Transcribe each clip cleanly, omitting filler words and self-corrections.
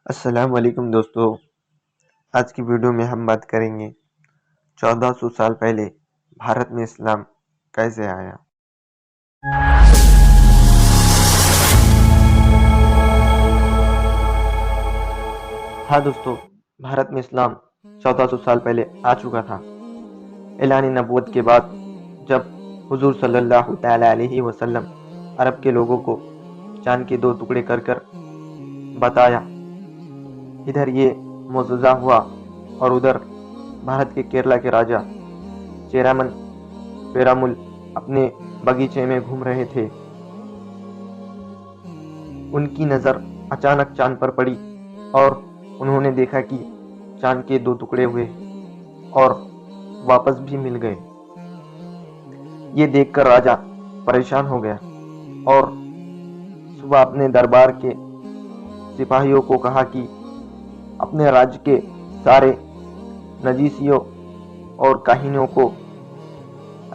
السلام علیکم دوستو، آج کی ویڈیو میں ہم بات کریں گے 1400 سال پہلے بھارت میں اسلام کیسے آیا۔ ہاں دوستو، بھارت میں اسلام 1400 سال پہلے آ چکا تھا۔ اعلان نبوت کے بعد جب حضور صلی اللہ تعالی علیہ وسلم عرب کے لوگوں کو چاند کے 2 ٹکڑے کر کر بتایا، ادھر یہ معجزہ ہوا اور ادھر بھارت کے کیرلا کے راجا چیرامن پیرامل اپنے باغیچے میں گھوم رہے تھے۔ ان کی نظر اچانک چاند پر پڑی اور انہوں نے دیکھا کہ چاند کے 2 ٹکڑے ہوئے اور واپس بھی مل گئے۔ یہ دیکھ کر راجا پریشان ہو گیا اور صبح اپنے دربار کے سپاہیوں کو کہا کہ اپنے راج کے سارے نجیسیوں اور کاہنوں کو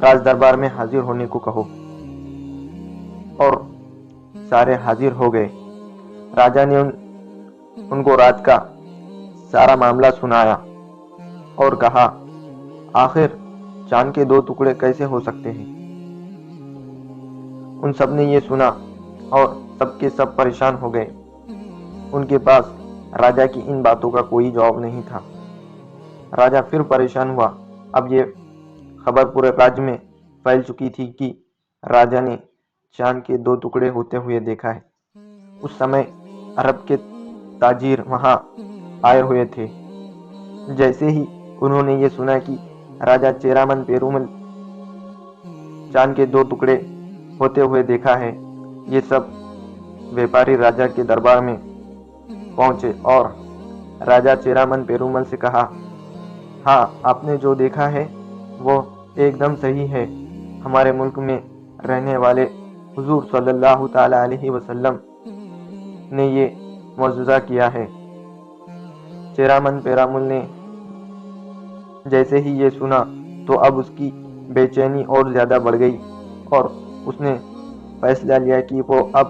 راج دربار میں حاضر ہونے کو کہو، اور سارے حاضر ہو گئے۔ راجا نے ان کو رات کا سارا معاملہ سنایا اور کہا، آخر چاند کے 2 ٹکڑے کیسے ہو سکتے ہیں؟ ان سب نے یہ سنا اور سب کے سب پریشان ہو گئے۔ ان کے پاس راجا کی ان باتوں کا کوئی جواب نہیں تھا۔ راجا پھر پریشان ہوا۔ اب یہ خبر پورے راج میں پھیل چکی تھی کہ راجا نے چاند کے 2 ٹکڑے ہوتے ہوئے دیکھا ہے۔ اس سمے عرب کے تاجر وہاں آئے ہوئے تھے۔ جیسے ہی انہوں نے یہ سنا کہ راجا چیرامن پیرومل چاند کے 2 ٹکڑے ہوتے ہوئے دیکھا ہے، یہ سب ویپاری راجا کے دربار میں پہنچے اور راجا چیرامن پیرومل سے کہا، ہاں، آپ نے جو دیکھا ہے وہ ایک دم صحیح ہے۔ ہمارے ملک میں رہنے والے حضور صلی اللہ تعالی علیہ وسلم نے یہ معجزہ کیا ہے۔ چیرامن پیرامل نے جیسے ہی یہ سنا تو اب اس کی بے چینی اور زیادہ بڑھ گئی اور اس نے فیصلہ لیا کہ وہ اب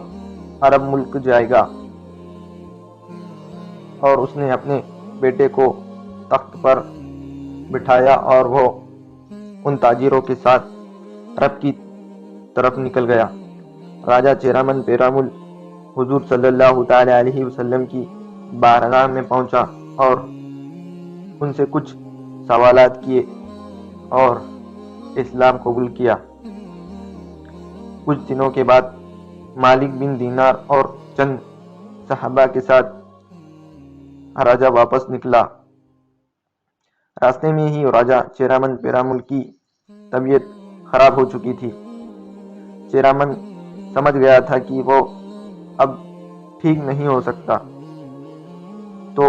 عرب ملک جائے گا، اور اس نے اپنے بیٹے کو تخت پر بٹھایا اور وہ ان تاجروں کے ساتھ عرب کی طرف نکل گیا۔ راجا چیرامن پیرامل حضور صلی اللہ تعالی علیہ وسلم کی بارگاہ میں پہنچا اور ان سے کچھ سوالات کیے اور اسلام قبول کیا۔ کچھ دنوں کے بعد مالک بن دینار اور چند صحابہ کے ساتھ راجا واپس نکلا۔ راستے میں ہی راجا چیرامن پیرامل کی طبیعت خراب ہو چکی تھی۔ چیرامن سمجھ گیا تھا کہ وہ اب ٹھیک نہیں ہو سکتا، تو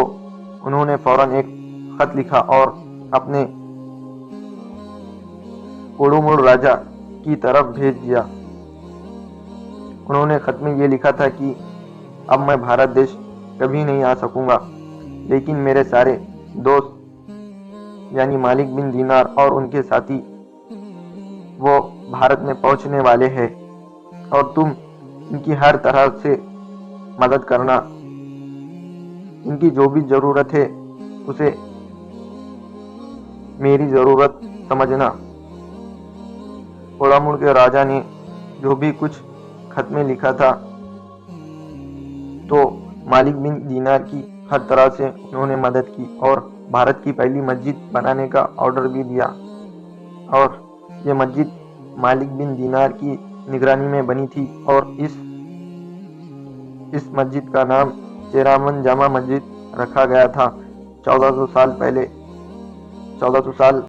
انہوں نے فوراً ایک خط لکھا اور اپنے کوڑوموڑ راجا کی طرف بھیج دیا۔ انہوں نے خط میں یہ لکھا تھا کہ اب میں بھارت دیش کبھی نہیں آ سکوں گا، لیکن میرے سارے دوست یعنی مالک بن دینار اور ان کے ساتھی وہ بھارت میں پہنچنے والے ہیں، اور تم ان کی ہر طرح سے مدد کرنا۔ ان کی جو بھی ضرورت ہے اسے میری ضرورت سمجھنا۔ کوڑاموڑ کے راجا نے جو بھی کچھ خط میں لکھا تھا تو مالک بن دینار کی ہر طرح سے انہوں نے مدد کی اور بھارت کی پہلی مسجد بنانے کا آرڈر بھی دیا، اور یہ مسجد مالک بن دینار کی نگرانی میں بنی تھی، اور اس مسجد کا نام چیرامن جامع مسجد رکھا گیا تھا۔ 1400 سال